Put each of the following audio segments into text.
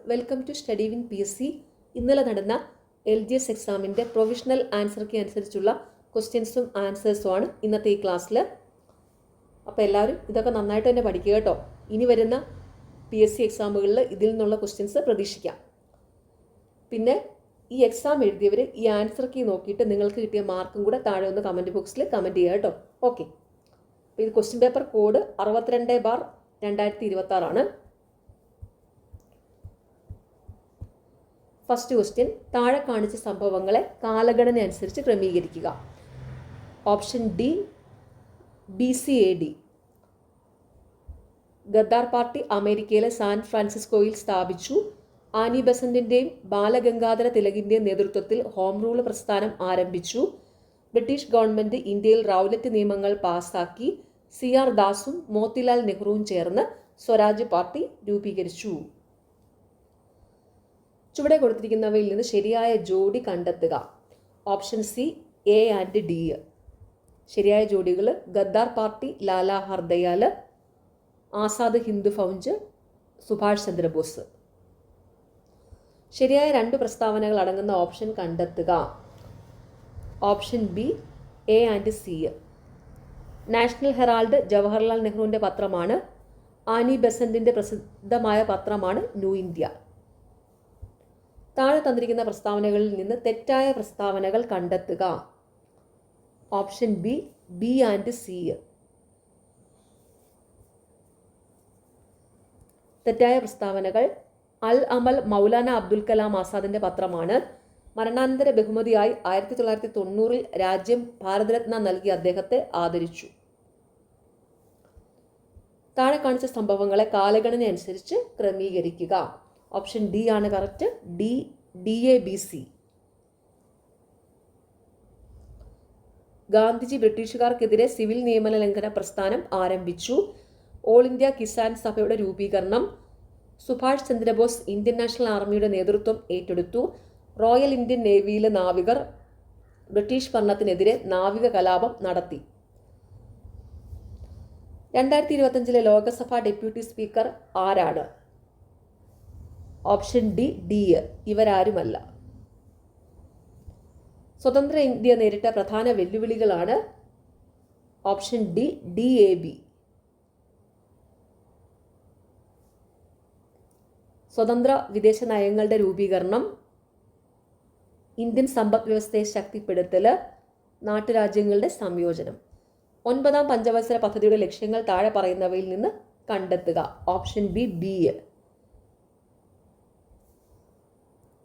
Welcome to study win PSC. ഇന്നലെ നടന്ന LGS എക്സാമിൻ്റെ പ്രൊവിഷണൽ ആൻസർ കീ അനുസരിച്ചുള്ള ക്വസ്റ്റ്യൻസും ആൻസേഴ്സുമാണ് ഇന്നത്തെ ഈ ക്ലാസ്സിൽ. അപ്പോൾ എല്ലാവരും ഇതൊക്കെ നന്നായിട്ട് തന്നെ പഠിക്കുക കേട്ടോ. ഇനി വരുന്ന PSC എക്സാമുകളിൽ ഇതിൽ നിന്നുള്ള ക്വസ്റ്റ്യൻസ് പ്രതീക്ഷിക്കാം. പിന്നെ ഈ എക്സാം എഴുതിയവർ ഈ ആൻസർ കീ നോക്കിയിട്ട് നിങ്ങൾക്ക് കിട്ടിയ മാർക്കും കൂടെ താഴെ ഒന്ന് കമൻറ്റ് ബോക്സിൽ കമൻറ്റ് ചെയ്യുക കേട്ടോ. ഓക്കെ, അപ്പോൾ ഇത് ക്വസ്റ്റ്യൻ പേപ്പർ കോഡ് 62/2026 ആണ്. ഫസ്റ്റ് ക്വസ്റ്റ്യൻ, താഴെ കാണിച്ച സംഭവങ്ങളെ കാലഗണന അനുസരിച്ച് ക്രമീകരിക്കുക. Option D BC AD. Ghadar party അമേരിക്കയിലെ സാൻ ഫ്രാൻസിസ്കോയിൽ സ്ഥാപിച്ചു. ആനി ബസന്റിൻ്റെയും ബാലഗംഗാധര തിലകിൻ്റെയും നേതൃത്വത്തിൽ ഹോം റൂൾ പ്രസ്ഥാനം ആരംഭിച്ചു. ബ്രിട്ടീഷ് ഗവൺമെൻറ് ഇന്ത്യയിൽ റൗലറ്റ് നിയമങ്ങൾ പാസാക്കി. CR ദാസും മോത്തിലാൽ നെഹ്റുവും ചേർന്ന് സ്വരാജ് പാർട്ടി രൂപീകരിച്ചു. ചുവടെ കൊടുത്തിരിക്കുന്നവയിൽ നിന്ന് ശരിയായ ജോഡി കണ്ടെത്തുക. Option C A and D. ശരിയായ ജോഡികൾ ഗദ്ദാർ പാർട്ടി ലാലാ ഹർദയാൽ, ആസാദ് ഹിന്ദ് ഫൗജ് സുഭാഷ് ചന്ദ്രബോസ്. ശരിയായ 2 പ്രസ്താവനകൾ അടങ്ങുന്ന ഓപ്ഷൻ കണ്ടെത്തുക. Option B A and C. National Herald Jawaharlal നെഹ്റുവിൻ്റെ പത്രമാണ്. ആനി ബസന്റിൻ്റെ പ്രസിദ്ധമായ പത്രമാണ് ന്യൂ ഇന്ത്യ. താഴെ തന്നിരിക്കുന്ന പ്രസ്താവനകളിൽ നിന്ന് തെറ്റായ പ്രസ്താവനകൾ കണ്ടെത്തുക. Option B B and C. തെറ്റായ പ്രസ്താവനകൾ: അൽ അമൽ മൗലാന അബ്ദുൽ കലാം ആസാദിൻ്റെ പത്രമാണ്. മരണാനന്തര ബഹുമതിയായി 1990 രാജ്യം ഭാരതരത്ന നൽകി അദ്ദേഹത്തെ ആദരിച്ചു. താഴെ കാണിച്ച സംഭവങ്ങളെ കാലഗണന അനുസരിച്ച് ക്രമീകരിക്കുക. ഓപ്ഷൻ ഡി ആണ് കറക്റ്റ്. DABC. ഗാന്ധിജി ബ്രിട്ടീഷുകാർക്കെതിരെ സിവിൽ നിയമന ലംഘന പ്രസ്ഥാനം ആരംഭിച്ചു. ഓൾ ഇന്ത്യ കിസാൻ സഭയുടെ രൂപീകരണം. സുഭാഷ് ചന്ദ്രബോസ് ഇന്ത്യൻ നാഷണൽ ആർമിയുടെ നേതൃത്വം ഏറ്റെടുത്തു. റോയൽ ഇന്ത്യൻ നേവിയിലെ നാവികർ ബ്രിട്ടീഷ് ഭരണത്തിനെതിരെ നാവിക കലാപം നടത്തി. 2025 ലോകസഭ ഡെപ്യൂട്ടി സ്പീക്കർ ആരാണ്? Option D. ഇവരാരുമല്ല. സ്വതന്ത്ര ഇന്ത്യ നേരിട്ട പ്രധാന വെല്ലുവിളികളാണ്. Option D. DAB. സ്വതന്ത്ര വിദേശ നയങ്ങളുടെ രൂപീകരണം, ഇന്ത്യൻ സമ്പദ് വ്യവസ്ഥയെ ശക്തിപ്പെടുത്തൽ, നാട്ടുരാജ്യങ്ങളുടെ സംയോജനം. 9ാം പഞ്ചവത്സര പദ്ധതിയുടെ ലക്ഷ്യങ്ങൾ താഴെ പറയുന്നവയിൽ നിന്ന് കണ്ടെത്തുക. Option B.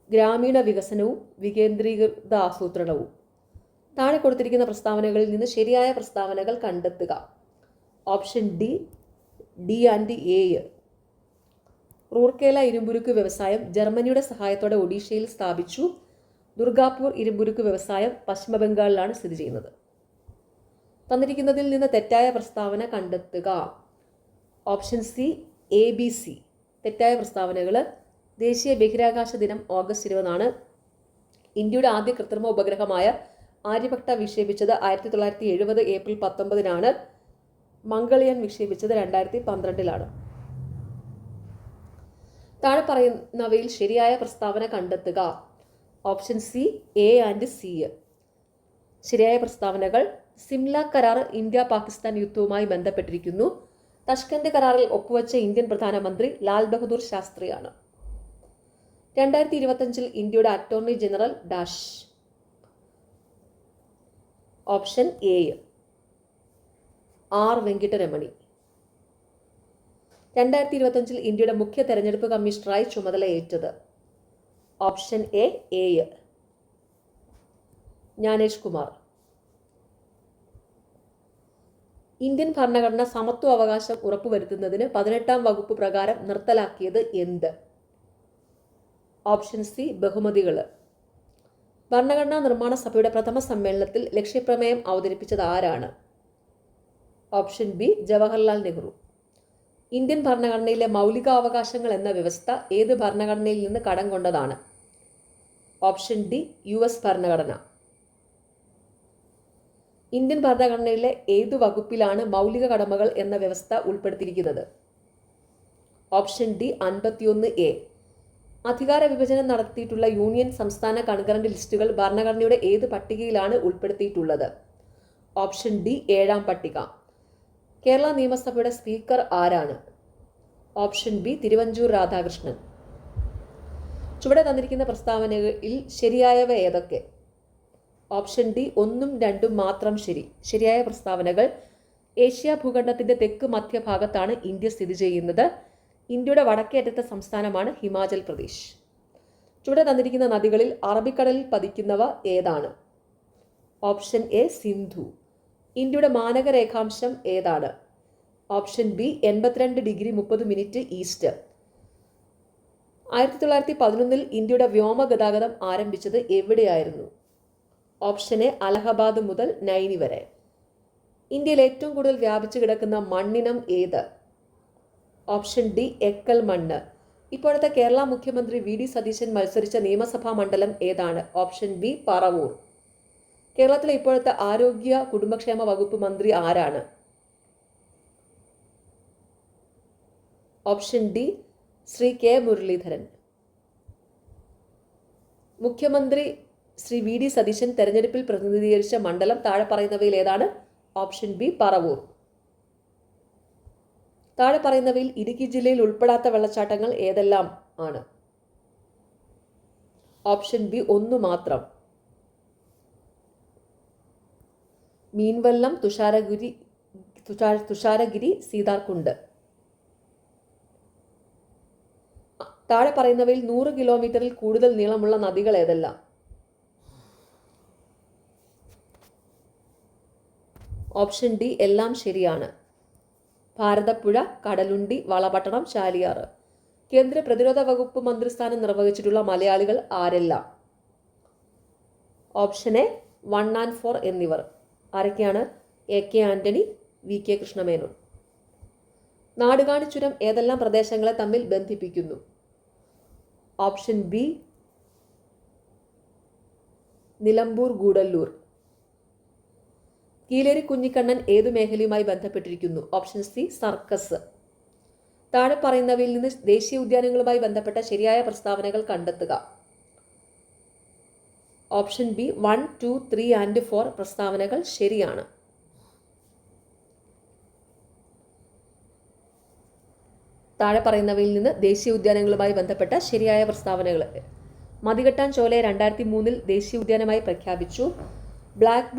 ഗ്രാമീണ വികസനവും വികേന്ദ്രീകൃത ആസൂത്രണവും. താഴെ കൊടുത്തിരിക്കുന്ന പ്രസ്താവനകളിൽ നിന്ന് ശരിയായ പ്രസ്താവനകൾ കണ്ടെത്തുക. Option D and A. Rourkela ഇരുമ്പുരുക്ക് വ്യവസായം ജർമ്മനിയുടെ സഹായത്തോടെ ഒഡീഷയിൽ സ്ഥാപിച്ചു. ദുർഗാപൂർ ഇരുമ്പുരുക്ക് വ്യവസായം പശ്ചിമ ബംഗാളിലാണ് സ്ഥിതി ചെയ്യുന്നത്. തന്നിരിക്കുന്നതിൽ നിന്ന് തെറ്റായ പ്രസ്താവന കണ്ടെത്തുക. Option C ABC. തെറ്റായ പ്രസ്താവനകൾ: ദേശീയ ബഹിരാകാശ ദിനം ഓഗസ്റ്റ് 20 ഇന്ത്യയുടെ ആദ്യ കൃത്രിമ ഉപഗ്രഹമായ ആര്യഭട്ട വിക്ഷേപിച്ചത് 1970 ഏപ്രിൽ 19 മംഗൾയാൻ വിക്ഷേപിച്ചത് 2012 താഴെ പറയുന്നവയിൽ ശരിയായ പ്രസ്താവന കണ്ടെത്തുക. Option C A and C. ശരിയായ പ്രസ്താവനകൾ: സിംല കരാർ ഇന്ത്യ പാകിസ്ഥാൻ യുദ്ധവുമായി ബന്ധപ്പെട്ടിരിക്കുന്നു. തഷ്കന്റ് കരാറിൽ ഒപ്പുവെച്ച ഇന്ത്യൻ പ്രധാനമന്ത്രി ലാൽ ബഹദൂർ ശാസ്ത്രിയാണ്. 2025 ഇന്ത്യയുടെ attorney general dash. Option A R Venkataramani. 2025 ഇന്ത്യയുടെ മുഖ്യ തെരഞ്ഞെടുപ്പ് കമ്മീഷണറായി ചുമതലയേറ്റത്. Option A Gyanesh Kumar. Indian ഭരണഘടന സമത്വ അവകാശം ഉറപ്പുവരുത്തുന്നതിന് 18ാം വകുപ്പ് പ്രകാരം നിർത്തലാക്കിയത് എന്ത്? ഓപ്ഷൻ സി ബഹുമതികൾ. ഭരണഘടനാ നിർമ്മാണ സഭയുടെ പ്രഥമ സമ്മേളനത്തിൽ ലക്ഷ്യപ്രമേയം അവതരിപ്പിച്ചത് ആരാണ്? Option B Jawaharlal Nehru. Indian ഭരണഘടനയിലെ മൗലികാവകാശങ്ങൾ എന്ന വ്യവസ്ഥ ഏത് ഭരണഘടനയിൽ നിന്ന് കടം കൊണ്ടതാണ്? ഓപ്ഷൻ ഡി US ഭരണഘടന. ഇന്ത്യൻ ഭരണഘടനയിലെ ഏതു വകുപ്പിലാണ് മൗലിക കടമകൾ എന്ന വ്യവസ്ഥ ഉൾപ്പെടുത്തിയിരിക്കുന്നത്? Option D 51A. അധികാര വിഭജനം നടത്തിയിട്ടുള്ള യൂണിയൻ സംസ്ഥാന കൺകറന്റ് ലിസ്റ്റുകൾ ഭരണഘടനയുടെ ഏത് പട്ടികയിലാണ് ഉൾപ്പെടുത്തിയിട്ടുള്ളത്? ഓപ്ഷൻ ഡി 7ാം പട്ടിക. കേരള നിയമസഭയുടെ സ്പീക്കർ ആരാണ്? Option B Thiruvanchoor Radhakrishnan. ചുവടെ തന്നിരിക്കുന്ന പ്രസ്താവനകളിൽ ശരിയായവ ഏതൊക്കെ? ഓപ്ഷൻ ഡി 1ഉം 2ഉം മാത്രം ശരി. ശരിയായ പ്രസ്താവനകൾ: ഏഷ്യ ഭൂഖണ്ഡത്തിന്റെ തെക്ക് മധ്യഭാഗത്താണ് ഇന്ത്യ സ്ഥിതി ചെയ്യുന്നത്. ഇന്ത്യയുടെ വടക്കേ അറ്റത്തെ സംസ്ഥാനമാണ് ഹിമാചൽ പ്രദേശ്. ചുവടെ തന്നിരിക്കുന്ന നദികളിൽ അറബിക്കടലിൽ പതിക്കുന്നവ ഏതാണ്? Option A Sindhu. ഇന്ത്യയുടെ മാനക രേഖാംശം ഏതാണ്? Option B 82°30' east. 1911 ഇന്ത്യയുടെ വ്യോമഗതാഗതം ആരംഭിച്ചത് എവിടെയായിരുന്നു? ഓപ്ഷൻ എ അലഹബാദ് മുതൽ നൈനി വരെ. ഇന്ത്യയിൽ ഏറ്റവും കൂടുതൽ വ്യാപിച്ചു കിടക്കുന്ന മണ്ണിനം ഏത്? ഓപ്ഷൻ ഡി എക്കൽ മണ്ണ്. ഇപ്പോഴത്തെ കേരള മുഖ്യമന്ത്രി വി ഡി സതീശൻ മത്സരിച്ച നിയമസഭാ മണ്ഡലം ഏതാണ്? Option B Paravur. കേരളത്തിലെ ഇപ്പോഴത്തെ ആരോഗ്യ കുടുംബക്ഷേമ വകുപ്പ് മന്ത്രി ആരാണ്? Option D Shri K Muraleedharan. മുഖ്യമന്ത്രി ശ്രീ വി ഡി സതീശൻ തെരഞ്ഞെടുപ്പിൽ പ്രതിനിധീകരിച്ച മണ്ഡലം താഴെ പറയുന്നവയിൽ ഏതാണ്? Option B Paravur. താഴെ പറയുന്നവയിൽ ഇടുക്കി ജില്ലയിൽ ഉൾപ്പെടാത്ത വെള്ളച്ചാട്ടങ്ങൾ ഏതെല്ലാം ആണ്? ഓപ്ഷൻ ബി 1 മാത്രം. മീൻവല്ലം, തുഷാരഗിരി, സീതാർകുണ്ട്. താഴെ പറയുന്നവയിൽ 100 കിലോമീറ്ററിൽ കൂടുതൽ നീളമുള്ള നദികൾ ഏതെല്ലാം? ഓപ്ഷൻ ഡി എല്ലാം ശരിയാണ്. ഭാരതപ്പുഴ, കടലുണ്ടി, വളപട്ടണം, ചാലിയാർ. കേന്ദ്ര പ്രതിരോധ വകുപ്പ് മന്ത്രിസ്ഥാനം നിർവഹിച്ചിട്ടുള്ള മലയാളികൾ ആരെല്ലാം? ഓപ്ഷൻ എ 1 and 4 എന്നിവർ. ആരൊക്കെയാണ്? എ കെ ആന്റണി, വി കെ കൃഷ്ണമേനോൻ. നാടുകാണി ചുരം ഏതെല്ലാം പ്രദേശങ്ങളെ തമ്മിൽ ബന്ധിപ്പിക്കുന്നു? Option B Nilambur Gudalur. കീലേരി കുഞ്ഞിക്കണ്ണൻ ഏതു മേഖലയുമായി ബന്ധപ്പെട്ടിരിക്കുന്നു? Option C circus. താഴെ പറയുന്നവയിൽ നിന്ന് ദേശീയ ഉദ്യാനങ്ങളുമായി ബന്ധപ്പെട്ട ശരിയായ പ്രസ്താവനകൾ കണ്ടെത്തുക. ഓപ്ഷൻ ബി 1, 2, 3 and 4 പ്രസ്താവനകൾ ശരിയാണ്. താഴെ പറയുന്നവയിൽ നിന്ന് ദേശീയ ഉദ്യാനങ്ങളുമായി ബന്ധപ്പെട്ട ശരിയായ പ്രസ്താവനകൾ: മതികെട്ടാൻ ചോലയെ 2003 ദേശീയ ഉദ്യാനമായി പ്രഖ്യാപിച്ചു. ബ്ലാക്ക്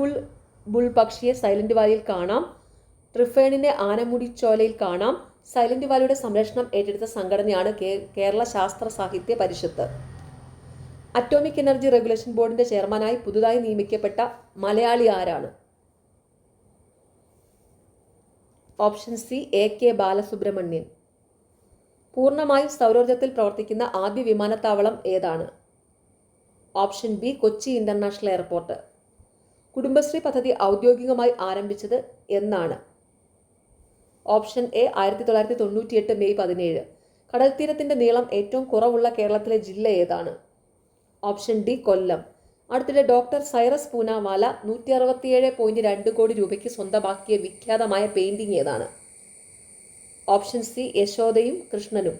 ബുൾ പക്ഷിയെ സൈലന്റ് വാലിയിൽ കാണാം. ട്രിഫേണിനെ ആനമുടി ചോലയിൽ കാണാം. സൈലന്റ് വാലിയുടെ സംരക്ഷണം ഏറ്റെടുത്ത സംഘടനയാണ് കേരള ശാസ്ത്ര സാഹിത്യ പരിഷത്ത്. അറ്റോമിക് എനർജി റെഗുലേഷൻ ബോർഡിന്റെ ചെയർമാനായി പുതുതായി നിയമിക്കപ്പെട്ട മലയാളി ആരാണ്? Option C A K Balasubramanian. പൂർണ്ണമായും സൗരോർജ്ജത്തിൽ പ്രവർത്തിക്കുന്ന ആദ്യ വിമാനത്താവളം ഏതാണ്? Option B Kochi international airport. Kudumbashree പദ്ധതി ഔദ്യോഗികമായി ആരംഭിച്ചത് എന്നാണ്? Option A 1998 May 17. കടൽത്തീരത്തിന്റെ നീളം ഏറ്റവും കുറവുള്ള കേരളത്തിലെ ജില്ല ഏതാണ്? ഓപ്ഷൻ ഡി കൊല്ലം. അടുത്തിടെ ഡോക്ടർ സൈറസ് പൂനാവാല 167.2 കോടി രൂപയ്ക്ക് സ്വന്തമാക്കിയ വിഖ്യാതമായ പെയിന്റിംഗ് ഏതാണ്? ഓപ്ഷൻ സി യശോദയും കൃഷ്ണനും.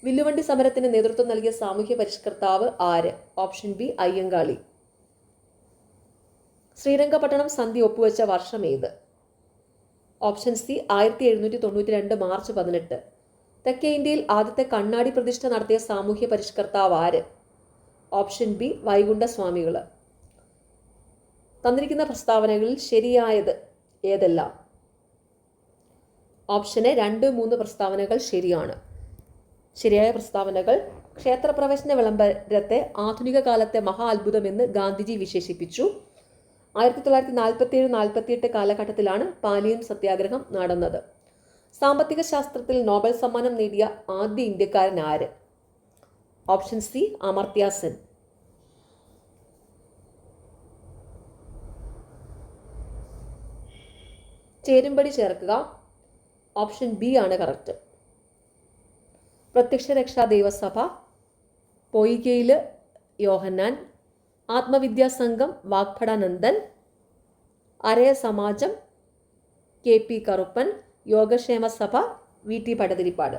വില്ലുവണ്ടി സമരത്തിന് നേതൃത്വം നൽകിയ സാമൂഹ്യ പരിഷ്കർത്താവ് ആര്? Option B Ayyankali. ശ്രീരംഗപട്ടണം സന്ധി ഒപ്പുവെച്ച വർഷം ഏത്? Option C 1792 March 18. തെക്കേ ഇന്ത്യയിൽ ആദ്യത്തെ കണ്ണാടി പ്രതിഷ്ഠ നടത്തിയ സാമൂഹ്യ പരിഷ്കർത്താവ് ആര്? Option B Vaikunda Swamikal. തന്നിരിക്കുന്ന പ്രസ്താവനകളിൽ ശരിയായത് ഏതെല്ലാം? ഓപ്ഷൻ എ 2, 3 പ്രസ്താവനകൾ ശരിയാണ്. ശരിയായ പ്രസ്താവനകൾ: ക്ഷേത്രപ്രവേശന വിളംബരത്തെ ആധുനിക കാലത്തെ മഹാ അത്ഭുതമെന്ന് ഗാന്ധിജി വിശേഷിപ്പിച്ചു. 1947-48 കാലഘട്ടത്തിലാണ് പാലിയം സത്യാഗ്രഹം നടന്നത്. സാമ്പത്തിക ശാസ്ത്രത്തിൽ നോബൽ സമ്മാനം നേടിയ ആദ്യ ഇന്ത്യക്കാരൻ ആര്? ഓപ്ഷൻ സി അമർത്യ സെൻ. ചേരുംപടി ചേർക്കുക. ഓപ്ഷൻ ബി ആണ് കറക്റ്റ്. പ്രത്യക്ഷ രക്ഷാ ദൈവസഭ, പൊയ്കയിൽ യോഹന്നാൻ, ആത്മവിദ്യാ സംഘം വാഗ്ഭടാനന്ദൻ, അരയ സമാജം KP കറുപ്പൻ, യോഗക്ഷേമ സഭ VT ഭട്ടതിരിപ്പാട്.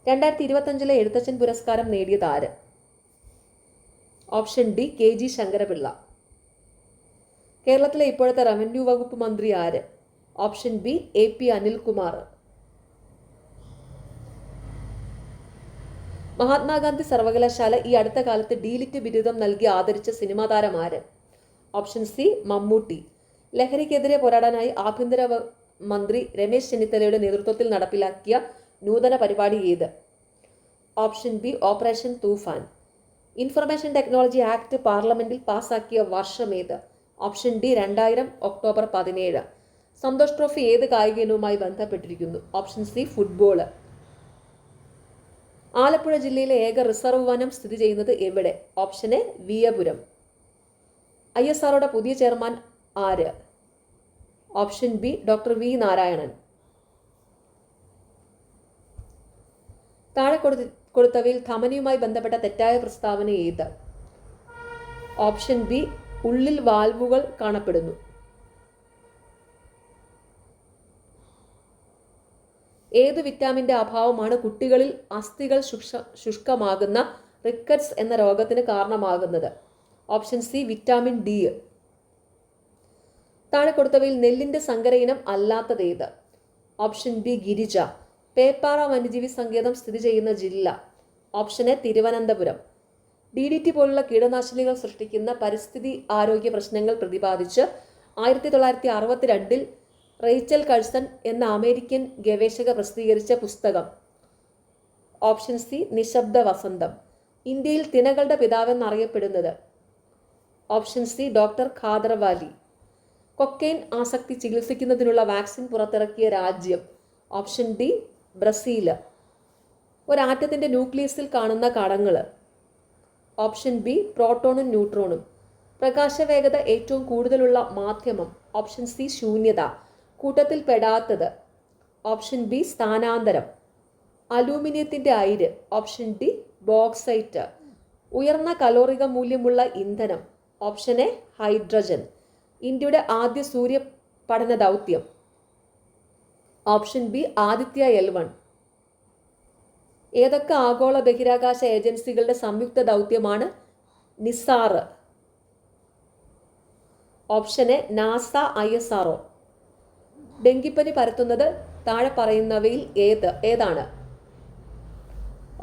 2025 എഴുത്തച്ഛൻ പുരസ്കാരം നേടിയത് ആര്? Option D KG Sankara Pillai. കേരളത്തിലെ ഇപ്പോഴത്തെ റവന്യൂ വകുപ്പ് മന്ത്രി ആര്? Option B AP Anilkumar. Mahatma Gandhi സർവകലാശാല ഈ അടുത്ത കാലത്ത് ഡീലിറ്റ് ബിരുദം നൽകി ആദരിച്ച സിനിമാ താരം ആര്? Option C Mammootty. ലഹരിക്കെതിരെ പോരാടാനായി ആഭ്യന്തര മന്ത്രി രമേശ് ചെന്നിത്തലയുടെ നേതൃത്വത്തിൽ നടപ്പിലാക്കിയ നൂതന പരിപാടി ഏത്? Option B operation Toofan. Information technology act പാർലമെന്റിൽ പാസാക്കിയ വർഷമേത്? Option D 2000 October 17. Santosh trophy ഏത് കായിക ഇനവുമായി ബന്ധപ്പെട്ടിരിക്കുന്നു? Option C football. ആലപ്പുഴ ജില്ലയിലെ ഏക റിസർവ് വനം സ്ഥിതി ചെയ്യുന്നത് എവിടെ? Option A Veeyapuram. ISROയുടെ പുതിയ ചെയർമാൻ ആര്? Option B doctor V Narayanan. താഴെ കൊടുത്തവയിൽ ധമനിയുമായി ബന്ധപ്പെട്ട തെറ്റായ പ്രസ്താവന ഏത്? ഓപ്ഷൻ ബി ഉള്ളിൽ വാൽവുകൾ കാണപ്പെടുന്നു. ഏത് വിറ്റാമിൻ്റെ അഭാവമാണ് കുട്ടികളിൽ അസ്ഥികൾ ശുഷ്കമാകുന്ന റിക്കറ്റ്സ് എന്ന രോഗത്തിന് കാരണമാകുന്നത്? Option C vitamin D. താഴെ കൊടുത്തവയിൽ നെല്ലിൻ്റെ സങ്കര ഇനം അല്ലാത്തത് ഏത്? Option B Girija. പേപ്പാറ വന്യജീവി സങ്കേതം സ്ഥിതി ചെയ്യുന്ന ജില്ല? Option A Thiruvananthapuram. DDT പോലുള്ള കീടനാശിനികൾ സൃഷ്ടിക്കുന്ന പരിസ്ഥിതി ആരോഗ്യ പ്രശ്നങ്ങൾ പ്രതിപാദിച്ച് 1962 റേച്ചൽ കഴ്സൺ എന്ന അമേരിക്കൻ ഗവേഷക പ്രസിദ്ധീകരിച്ച പുസ്തകം? ഓപ്ഷൻ സി നിശബ്ദ വസന്തം. ഇന്ത്യയിൽ തിനകളുടെ പിതാവെന്നറിയപ്പെടുന്നത്? Option C doctor Khadar Vali. Cocaine ആസക്തി ചികിത്സിക്കുന്നതിനുള്ള വാക്സിൻ പുറത്തിറക്കിയ രാജ്യം? Option D Brazil. ഒരാറ്റത്തിൻ്റെ ന്യൂക്ലിയസിൽ കാണുന്ന കണങ്ങൾ? Option B പ്രോട്ടോണും ന്യൂട്രോണും. പ്രകാശവേഗത ഏറ്റവും കൂടുതലുള്ള മാധ്യമം? ഓപ്ഷൻ സി ശൂന്യത. കൂട്ടത്തിൽ പെടാത്തത്? ഓപ്ഷൻ ബി സ്ഥാനാന്തരം. അലൂമിനിയത്തിൻ്റെ അയിര്? Option D bauxite. ഉയർന്ന കലോറിക മൂല്യമുള്ള ഇന്ധനം? Option A hydrogen. ഇന്ത്യയുടെ ആദ്യ സൂര്യ പഠന ദൗത്യം? Option B Aditya L1. ഏതൊക്കെ ആഗോള ബഹിരാകാശ ഏജൻസികളുടെ സംയുക്ത ദൗത്യമാണ് NISAR? Option A NASA ISRO. ഡെങ്കിപ്പനി പരത്തുന്നത് താഴെ പറയുന്നവയിൽ ഏതാണ്?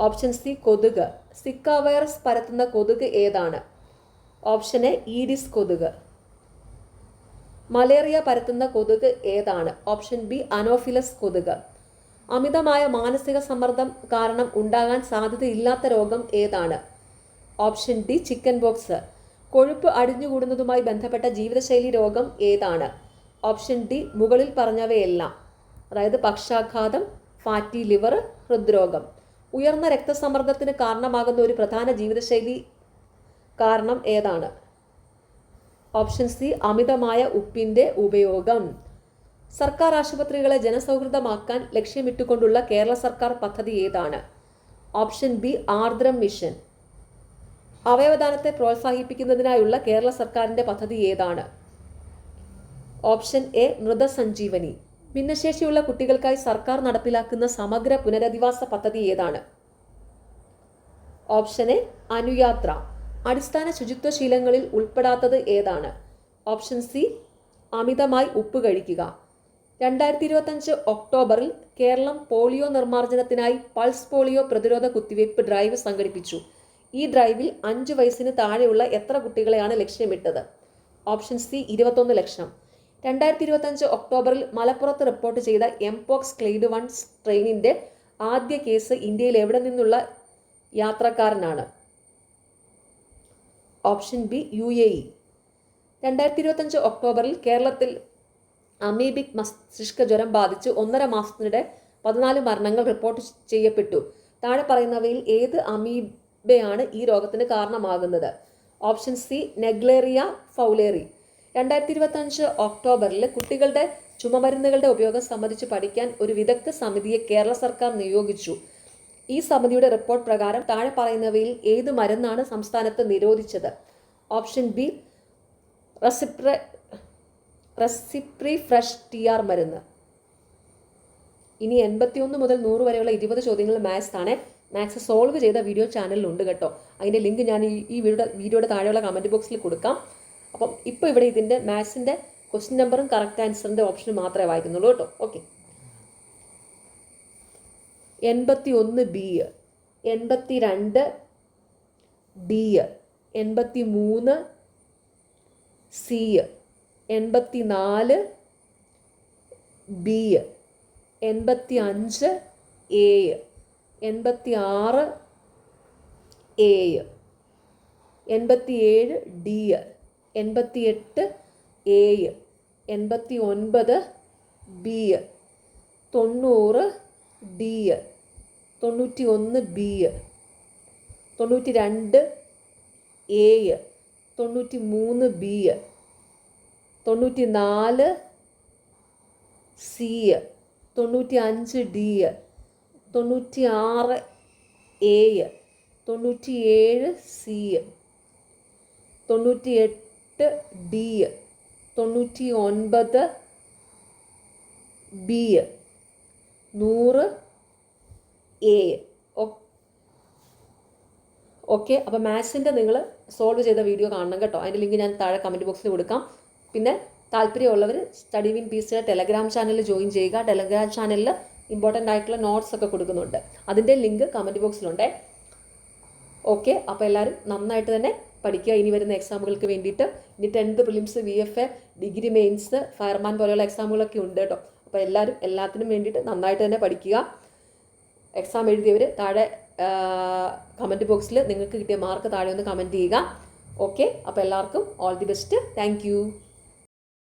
ഓപ്ഷൻ സി കൊതുക്. സിക്ക വൈറസ് പരത്തുന്ന കൊതുക് ഏതാണ്? ഓപ്ഷൻ എ ഈഡിസ് കൊതുക്. മലേറിയ പരത്തുന്ന കൊതുക് ഏതാണ്? ഓപ്ഷൻ ബി അനോഫിലസ് കൊതുക്. അമിതമായ മാനസിക സമ്മർദ്ദം കാരണം ഉണ്ടാകാൻ സാധ്യതയില്ലാത്ത രോഗം ഏതാണ്? Option D chicken box. കൊഴുപ്പ് അടിഞ്ഞുകൂടുന്നതുമായി ബന്ധപ്പെട്ട ജീവിതശൈലി രോഗം ഏതാണ്? ഓപ്ഷൻ ഡി മുകളിൽ പറഞ്ഞവയെല്ലാം. അതായത് പക്ഷാഘാതം, ഫാറ്റി ലിവർ, ഹൃദ്രോഗം. ഉയർന്ന രക്തസമ്മർദ്ദത്തിന് കാരണമാകുന്ന ഒരു പ്രധാന ജീവിതശൈലി കാരണം ഏതാണ്? ഓപ്ഷൻ സി അമിതമായ ഉപ്പിൻ്റെ ഉപയോഗം. സർക്കാർ ആശുപത്രികളെ ജനസൗഹൃദമാക്കാൻ ലക്ഷ്യമിട്ടുകൊണ്ടുള്ള കേരള സർക്കാർ പദ്ധതി ഏതാണ്? Option B Ardram mission. അവയവദാനത്തെ പ്രോത്സാഹിപ്പിക്കുന്നതിനായുള്ള കേരള സർക്കാരിൻ്റെ പദ്ധതി ഏതാണ്? ഓപ്ഷൻ എ മൃതസഞ്ജീവനി. ഭിന്നശേഷിയുള്ള കുട്ടികൾക്കായി സർക്കാർ നടപ്പിലാക്കുന്ന സമഗ്ര പുനരധിവാസ പദ്ധതി ഏതാണ്? Option A Anuyatra. അടിസ്ഥാന ശുചിത്വ ശീലങ്ങളിൽ ഉൾപ്പെടാത്തത് ഏതാണ്? ഓപ്ഷൻ സി അമിതമായി ഉപ്പ് കഴിക്കുക. 2025 ഒക്ടോബറിൽ കേരളം പോളിയോ നിർമ്മാർജ്ജനത്തിനായി പൾസ് പോളിയോ പ്രതിരോധ കുത്തിവയ്പ് ഡ്രൈവ് സംഘടിപ്പിച്ചു. ഈ ഡ്രൈവിൽ 5 വയസ്സിന് താഴെയുള്ള എത്ര കുട്ടികളെയാണ് ലക്ഷ്യമിട്ടത്? ഓപ്ഷൻ സി 21 ലക്ഷം. 2025 ഒക്ടോബറിൽ മലപ്പുറത്ത് റിപ്പോർട്ട് ചെയ്ത എംപോക്സ് ക്ലെയ്ഡ് 1 സ്ട്രെയിനിൻ്റെ ആദ്യ കേസ് ഇന്ത്യയിൽ എവിടെ നിന്നുള്ള യാത്രക്കാരനാണ്? Option B UAE. 2025 ഒക്ടോബറിൽ കേരളത്തിൽ അമീബിക് മസ്തിഷ്ക ജ്വരം ബാധിച്ച് 1.5 മാസത്തിനിടെ 14 മരണങ്ങൾ റിപ്പോർട്ട് ചെയ്യപ്പെട്ടു. താഴെ പറയുന്നവയിൽ ഏത് അമീബയാണ് ഈ രോഗത്തിന് കാരണമാകുന്നത്? Option C Naegleria fowleri. 2025 ഒക്ടോബറിൽ കുട്ടികളുടെ ചുമമരുന്നുകളുടെ ഉപയോഗം സംബന്ധിച്ച് പഠിക്കാൻ ഒരു വിദഗ്ധ സമിതിയെ കേരള സർക്കാർ നിയോഗിച്ചു. ഈ സമിതിയുടെ റിപ്പോർട്ട് പ്രകാരം താഴെ പറയുന്നവയിൽ ഏത് മരുന്നാണ് സംസ്ഥാനത്ത് നിരോധിച്ചത്? ഓപ്ഷൻ ബി റെസിപ്രി ഫ്രഷ് TR മരുന്ന്. ഇനി 81 മുതൽ 100 വരെയുള്ള 20 ചോദ്യങ്ങൾ മാത്സ് ആണ്. മാത്സ് സോൾവ് ചെയ്ത വീഡിയോ ചാനലിലുണ്ട് കേട്ടോ. അതിൻ്റെ ലിങ്ക് ഞാൻ ഈ വീഡിയോയുടെ താഴെയുള്ള കമൻറ്റ് ബോക്സിൽ കൊടുക്കാം. അപ്പം ഇപ്പോൾ ഇവിടെ ഇതിൻ്റെ മാത്സിൻ്റെ ക്വസ്റ്റ്യൻ നമ്പറും കറക്റ്റ് ആൻസറിൻ്റെ ഓപ്ഷനും മാത്രമേ വായിക്കുന്നുള്ളൂ കേട്ടോ. Okay. 81 B, 82 D, 83 C, 84 B, 85 A, 86 A, 87 D, 88 A, 89 B, 90 D, 91 B, 92 A, 93 B, 94 C, 95 D, 96 A, 97 C, 98 D, 99 B, 100 A. Okay. അപ്പോൾ മാത്സിൻ്റെ നിങ്ങൾ സോൾവ് ചെയ്ത വീഡിയോ കാണണം കേട്ടോ. അതിൻ്റെ ലിങ്ക് ഞാൻ താഴെ കമൻറ്റ് ബോക്സിൽ കൊടുക്കാം. പിന്നെ താല്പര്യമുള്ളവർ സ്റ്റഡി വിൻ പീസിയുടെ ടെലഗ്രാം ചാനലിൽ ജോയിൻ ചെയ്യുക. ടെലഗ്രാം ചാനലിൽ ഇമ്പോർട്ടൻ്റ് ആയിട്ടുള്ള നോട്ട്സ് ഒക്കെ കൊടുക്കുന്നുണ്ട്. അതിൻ്റെ ലിങ്ക് കമൻറ്റ് ബോക്സിലുണ്ട്. ഓക്കെ. അപ്പോൾ എല്ലാവരും നന്നായിട്ട് തന്നെ പഠിക്കുക ഇനി വരുന്ന എക്സാമുകൾക്ക് വേണ്ടിയിട്ട്. ഇനി 10th prelims, VFA, degree mains, fireman പോലെയുള്ള എക്സാമുകളൊക്കെ ഉണ്ട് കേട്ടോ. അപ്പോൾ എല്ലാത്തിനും വേണ്ടിയിട്ട് നന്നായിട്ട് തന്നെ പഠിക്കുക. എക്സാം എഴുതിയവർ താഴെ കമൻറ്റ് ബോക്സിൽ നിങ്ങൾക്ക് കിട്ടിയ മാർക്ക് താഴെ ഒന്ന് കമൻറ്റ് ചെയ്യുക. ഓക്കെ. അപ്പോൾ എല്ലാവർക്കും all the best. Thank you.